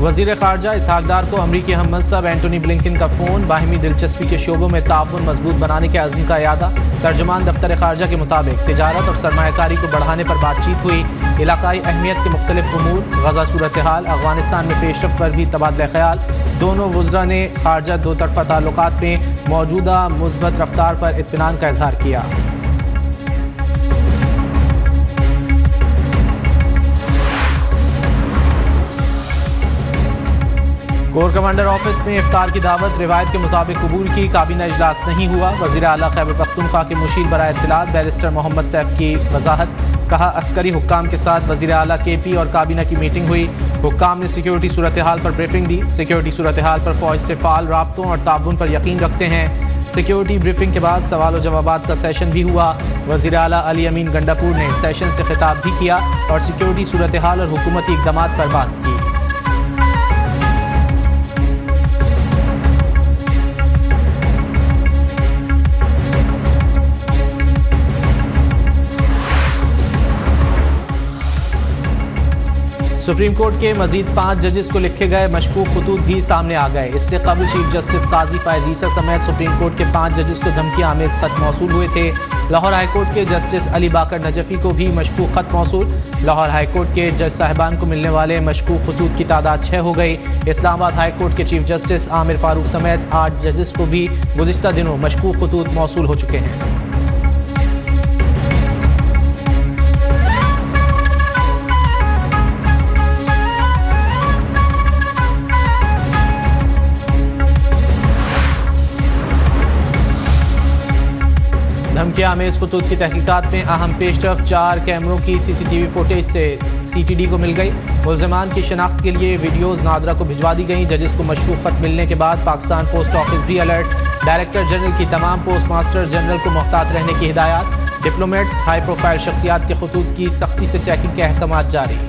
वज़ीर ख़ारजा इसहाक़ डार को अमरीकी हम मनसब एंटोनी ब्लिंकन का फ़ोन। बाहिमी दिलचस्पी के शोबों में ताउन मजबूत बनाने के अज़्म का यादा। तर्जुमान दफ्तर ख़ारजा के मुताबिक तिजारत और सरमायाकारी को बढ़ाने पर बातचीत हुई। इलाकाई अहमियत के मुख्तलिफ उमूर, गज़ा सूरत हाल, अफ़गानिस्तान में पेशरफ पर भी तबादला ख्याल। दोनों वज़रा ने ख़ारजा दो तरफ़ा ताल्लुकात में मौजूदा मुस्बत रफ्तार पर इत्मीनान का इजहार किया। कोर कमांडर ऑफिस में इफ्तार की दावत रिवायत के मुताबिक कबूल की। काबीना इजलास नहीं हुआ। वज़ीर आला खैबर पख्तूनख्वा के मुशीर बराए इत्तलात बैरिस्टर मोहम्मद सैफ की वजाहत। कहा, अस्करी हुक्काम के साथ वज़ीर आला KP और काबीना की मीटिंग हुई। हुक्काम ने सिक्योरिटी सूरत हाल पर ब्रीफिंग दी। सिक्योरिटी सूरत हाल पर फ़ौज से फ़ाल राब्तों और ताउन पर यकीन रखते हैं। सिक्योरिटी ब्रीफिंग के बाद सवाल और जवाबात का सेशन भी हुआ। वज़ीर आला अली अमीन गंडापुर ने सेशन से खिताब भी किया और सिक्योरिटी सूरत हाल और हुकूमती इक़दामात पर बात की। सुप्रीम कोर्ट के मजीद 5 जजेस को लिखे गए मशकूक खतूत भी सामने आ गए। इससे कबल चीफ जस्टिस काजी फ़ायज़ ईसा समेत सुप्रीम कोर्ट के 5 जजेस को धमकी आमेज खत मौसूल हुए थे। लाहौर हाईकोर्ट के जस्टिस अली बाकर नजफी को भी मशकूक खत मौसूल। लाहौर हाईकोर्ट के जज साहिबान को मिलने वाले मशकूक खतूत की तादाद 6 हो गई। इस्लामाबाद हाईकोर्ट के चीफ जस्टिस आमिर फारूक समेत 8 जजेस को भी गुज़िश्ता दिनों मशकूक खतूत मौसूल हो चुके हैं। धमकी आमेज खतूत की तहकीकात में अहम पेशरफ 4 कैमरों की CCTV फुटेज से CTD को मिल गई। मुल्ज़िमान की शनाख्त के लिए वीडियोज़ नादरा को भिजवा दी गई। जजेस को मशकूक खत मिलने के बाद पाकिस्तान पोस्ट ऑफिस भी अलर्ट। डायरेक्टर जनरल की तमाम पोस्ट मास्टर जनरल को मोहतात रहने की हिदायत। डिप्लोमेट्स, हाई प्रोफाइल शख्सियात के खतूत की सख्ती से चेकिंग के अहकाम जारी।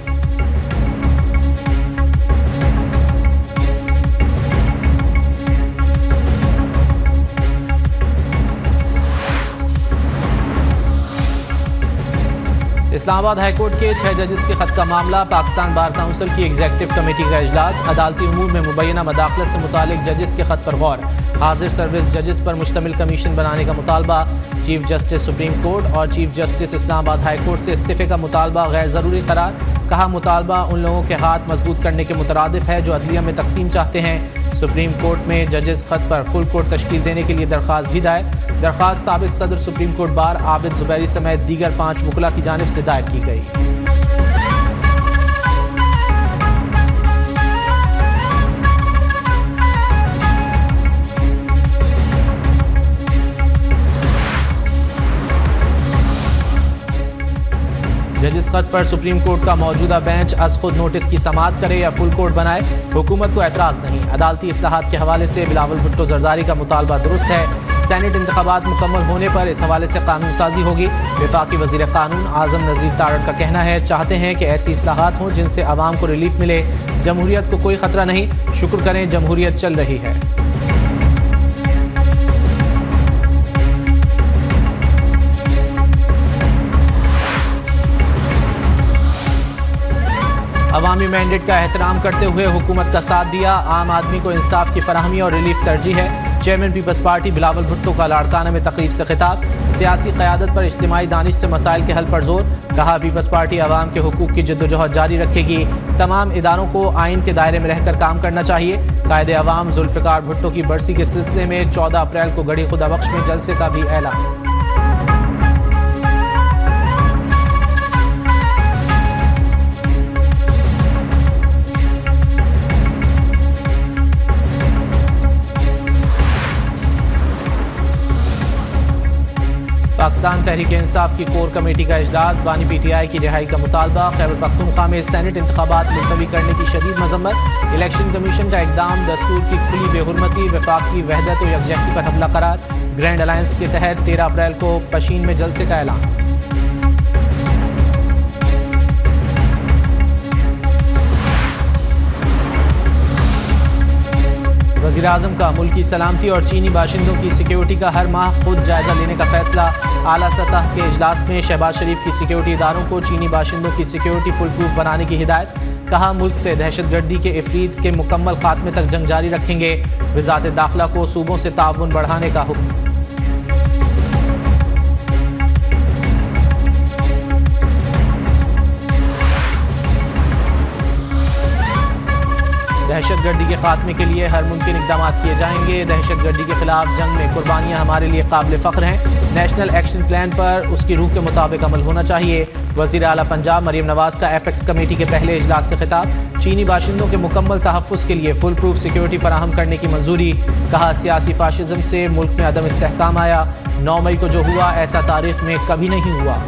इस्लामाबाद हाईकोर्ट के 6 जजेस के खत का मामला। पाकिस्तान बार काउंसिल की एग्जीक्यूटिव कमेटी का इजलास। अदालती उमूर में मुबैना मदाखलत से मुतालिक जजेस के खत पर गौर। हाजिर सर्विस जजेस पर मुश्तमिल कमीशन बनाने का मुतालबा। चीफ जस्टिस सुप्रीम कोर्ट और चीफ जस्टिस इस्लामाबाद हाईकोर्ट से इस्तीफे का मुतालबा गैर ज़रूरी करार। कहा, मुतालबा उन लोगों के हाथ मजबूत करने के मुतरादिफ है जो अदलिया में तकसीम चाहते हैं। सुप्रीम कोर्ट में जजेस खत पर फुल कोर्ट तश्कील देने के लिए दरख्वास्त भी दायर। दरख्वास्त साबिक सदर supreme court bar Abid Zubairi समेत दीगर 5 वकला की जानिब से दायर की गई। जजिस खत पर सुप्रीम कोर्ट का मौजूदा बेंच अज खुद नोटिस की समाअत करे या फुल कोर्ट बनाए, हुकूमत को एतराज़ नहीं। अदालती इस्लाहात के हवाले से बिलावल भुट्टो जरदारी का मुतालबा दुरुस्त है। सेनेट इंतखाबात मुकम्मल होने पर इस हवाले से कानून साजी होगी। वफाकी वज़ीर कानून आज़म नज़ीर तारड़ का कहना है, चाहते हैं कि ऐसी इस्लाहात हों जिनसे आवाम को रिलीफ मिले। जमहूरियत को कोई ख़तरा नहीं, शुक्र करें जमहूरियत चल रही है। अवामी मैंडेट का एहतराम करते हुए हुकूमत का साथ दिया। आम आदमी को इंसाफ की फराहमी और रिलीफ तरजीह है। चेयरमैन पीपल्स पार्टी बिलावल भुट्टो का लाड़काना में तकरीब से खिताब। सियासी क़यादत पर इज्तिमाई दानिश से मसाइल के हल पर जोर। कहा, पीपल्स पार्टी आवाम के हुकूक की जद्दोजहद जारी रखेगी। तमाम इदारों को आइन के दायरे में रहकर काम करना चाहिए। कायदे अवाम जुल्फ़िकार भुट्टो की बरसी के सिलसिले में 14 अप्रैल को गढ़ी खुदाबख्श में जलसे का भी ऐलान। पाकिस्तान तहरीक इंसाफ की कोर कमेटी का इजलास। बानी PTI की रिहाई का मुतालबा। खैबर पख्तूनख्वा में सेनेट इंतखाबात मुलतवी करने की शदीद मजम्मत। इलेक्शन कमीशन का इकदाम दस्तूर की खुली बेहुरमती, वफाक की वहदत और यकजहती पर हमला करार। ग्रैंड अलायंस के तहत 13 अप्रैल को पशीन में जलसे का ऐलान। वज़ीर आज़म का मुल्की सलामती और चीनी बाशिंदों की सिक्योरिटी का हर माह खुद जायजा लेने का फैसला। आला सतह के इजलास में शहबाज शरीफ की सिक्योरिटी इदारों को चीनी बाशिंदों की सिक्योरिटी फुल प्रूफ बनाने की हिदायत। कहा मुल्क से दहशतगर्दी के इफरीत के मुकम्मल खात्मे तक जंग जारी रखेंगे। वज़ारत दाखिला को सूबों से ताउन बढ़ाने का हुक्म। दहशतगर्दी के खात्मे के लिए हर मुमकिन इक़दाम किए जाएंगे। दहशतगर्दी के खिलाफ जंग में कुर्बानियाँ हमारे लिए काबिल फ़ख्र हैं। नेशनल एक्शन प्लान पर उसकी रूह के मुताबिक अमल होना चाहिए। वज़ीर आला पंजाब मरीम नवाज़ का एपेक्स कमेटी के पहले इजलास से खिताब। चीनी बाशिंदों के मुकम्मल तहफ़्फ़ुज़ के लिए फुल प्रूफ सिक्योरिटी फराहम करने की मंजूरी। कहा सियासी फाशिज़म से मुल्क में अदम इस्तेहकाम आया। 9 मई को जो हुआ ऐसा तारीख़ में कभी नहीं हुआ।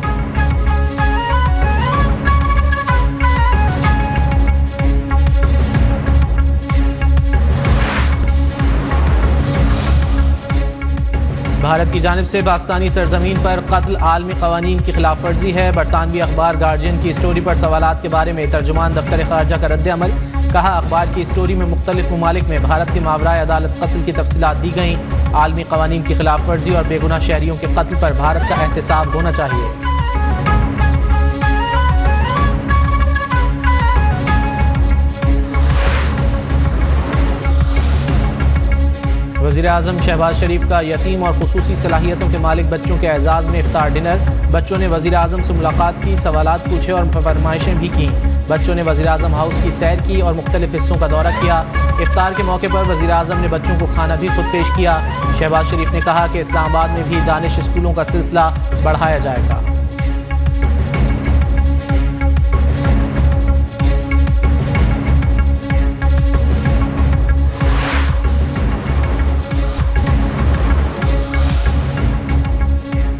भारत की जानिब से पाकिस्तानी सरजमीन पर कत्ल आलमी क़वानीन की खिलाफ वर्जी है। बरतानवी अखबार गार्जियन की स्टोरी पर सवालात के बारे में तर्जुमान दफ्तर ख़ारजा का रद्द अमल। कहा अखबार की स्टोरी में मुख्तलिफ ममालिक में भारत के मावराए अदालत कत्ल की तफसीलात दी गईं। आलमी क़वानीन की खिलाफ वर्जी और बेगुनाह शहरियों के कत्ल पर भारत का एहतसाब होना चाहिए। वज़ीर आज़म शहबाज शरीफ का यतीम और खुसूसी सलाहियतों के मालिक बच्चों के एजाज़ में इफ्तार डिनर। बच्चों ने वज़ीर आज़म से मुलाकात की, सवालात पूछे और फरमाइशें भी की। बच्चों ने वज़ीर आज़म हाउस की सैर की और मुख्तलिफ हिस्सों का दौरा किया। इफ्तार के मौके पर वज़ीर आज़म ने बच्चों को खाना भी खुद पेश किया। शहबाज शरीफ ने कहा कि इस्लामाबाद में भी दानिश स्कूलों का सिलसिला बढ़ाया जाएगा।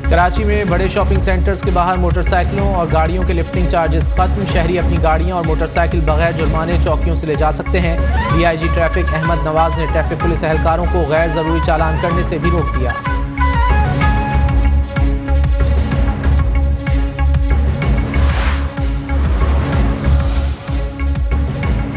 कराची में बड़े शॉपिंग सेंटर्स के बाहर मोटरसाइकिलों और गाड़ियों के लिफ्टिंग चार्जेस खत्म। शहरी अपनी गाड़ियां और मोटरसाइकिल बगैर जुर्माने चौकियों से ले जा सकते हैं। DIG ट्रैफिक अहमद नवाज ने ट्रैफिक पुलिस एहलकारों को गैर ज़रूरी चालान करने से भी रोक दिया।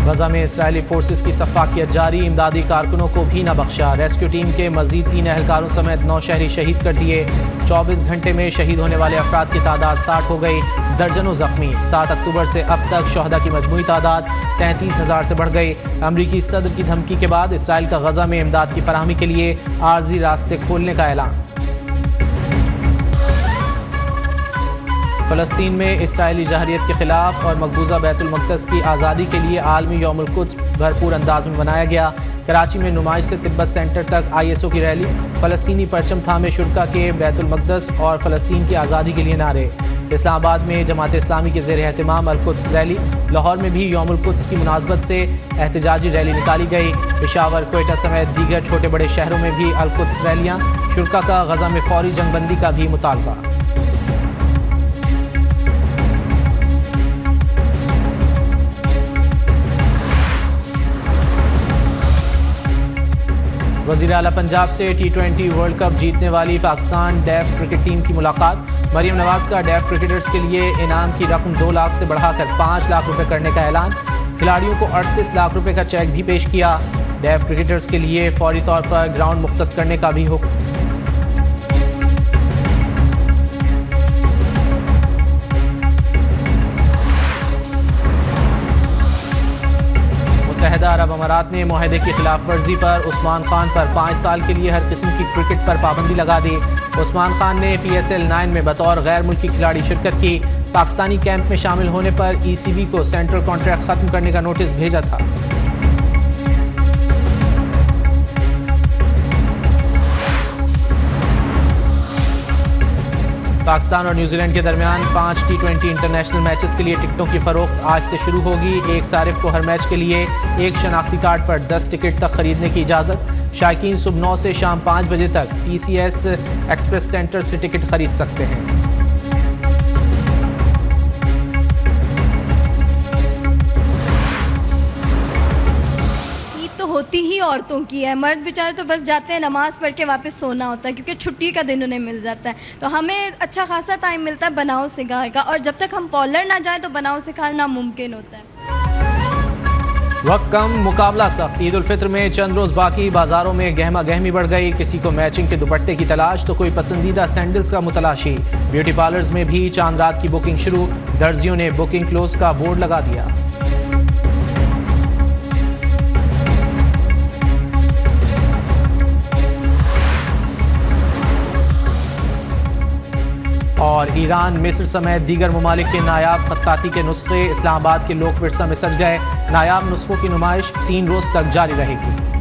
गजा में इसराइली फोर्सेस की सफाकियत जारी। इमदादी कारकुनों को भी न बख्शा। रेस्क्यू टीम के मजीद 3 एहलकारों समेत 9 शहरी शहीद कर दिए। 24 घंटे में शहीद होने वाले अफराद की तादाद 60 हो गई। दर्जनों जख्मी। 7 अक्टूबर से अब तक शहदा की मजमूई तादाद 33,000 से बढ़ गई। अमरीकी सदर की धमकी के बाद इसराइल का गजा में इमदाद की फराहमी के लिए आर्जी रास्ते खोलने का ऐलान। फ़लस्तीन में इसराइली जहरियत के खिलाफ और मकबूजा बैतुल मक़दस की आज़ादी के लिए आलमी यौमुल कुद्स भरपूर अंदाज में मनाया गया। कराची में नुमाइश से तिब्बत सेंटर तक ISO की रैली। फ़लस्तीनी परचम थामे शुरका के बैतुल मक़दस और फ़लस्तीन की आज़ादी के लिए नारे। इस्लामाबाद में जमात इस्लामी के ज़ेर एहतमाम अल-कुद्स रैली। लाहौर में भी यौमुल कुद्स की मुनासबत से एहतजाजी रैली निकाली गई। पेशावर, कोयटा समेत दीगर छोटे बड़े शहरों में भी अल-कुद्स रैलियाँ। शुरका का गजा में फौरी जंगबंदी का भी मुतालबा। वज़ीर आला पंजाब से T20 वर्ल्ड कप जीतने वाली पाकिस्तान डेफ क्रिकेट टीम की मुलाकात। मरीम नवाज़ का डेफ क्रिकेटर्स के लिए इनाम की रकम 2 लाख से बढ़ाकर 5 लाख रुपए करने का ऐलान। खिलाड़ियों को 38 लाख रुपए का चेक भी पेश किया। डेफ क्रिकेटर्स के लिए फौरी तौर पर ग्राउंड मुख्तस करने का भी हुक्म। मुत्तहिदा अरब अमारात ने मुआहदे की खिलाफ वर्जी पर उस्मान खान पर 5 साल के लिए हर किस्म की क्रिकेट पर पाबंदी लगा दी। उस्मान खान ने PSL 9 में बतौर गैर मुल्की खिलाड़ी शिरकत की। पाकिस्तानी कैंप में शामिल होने पर ECB को सेंट्रल कॉन्ट्रैक्ट खत्म करने का नोटिस भेजा था। पाकिस्तान और न्यूजीलैंड के दरमियान 5 T20 इंटरनेशनल मैचेस के लिए टिकटों की फरोख्त आज से शुरू होगी। एक सारिफ को हर मैच के लिए एक शनाख्ती कार्ड पर 10 टिकट तक खरीदने की इजाज़त। शायकीन सुबह 9 से शाम 5 बजे तक TCS एक्सप्रेस सेंटर से टिकट खरीद सकते हैं। होती ही औरतों की है। मर्द बेचारे तो बस जाते हैं नमाज पढ़ के वापस सोना होता है, क्योंकि छुट्टी का दिन उन्हें मिल जाता है। तो हमें अच्छा खासा टाइम मिलता है बनाओ सिगार का, और जब तक हम पॉलर ना जाए तो बनाओ सिगार नामुमकिन होता है। वक्त कम, मुकाबला सख्त। ईद उल फित्र में चंद रोज़ बाकी। बाजारों में गहमा गहमी बढ़ गई। किसी को मैचिंग के दुपट्टे की तलाश तो कोई पसंदीदा सैंडल्स का मुतलाशी। ब्यूटी पार्लर्स में भी चांद रात की बुकिंग शुरू। दर्जियों ने बुकिंग क्लोज का बोर्ड लगा दिया। और ईरान, मिस्र समेत दीगर ममालिक के नायाब खत्ताती के नुस्खे इस्लामाबाद के लोक विरसा में सज गए। नायाब नुस्खों की नुमाइश 3 रोज तक जारी रहेगी।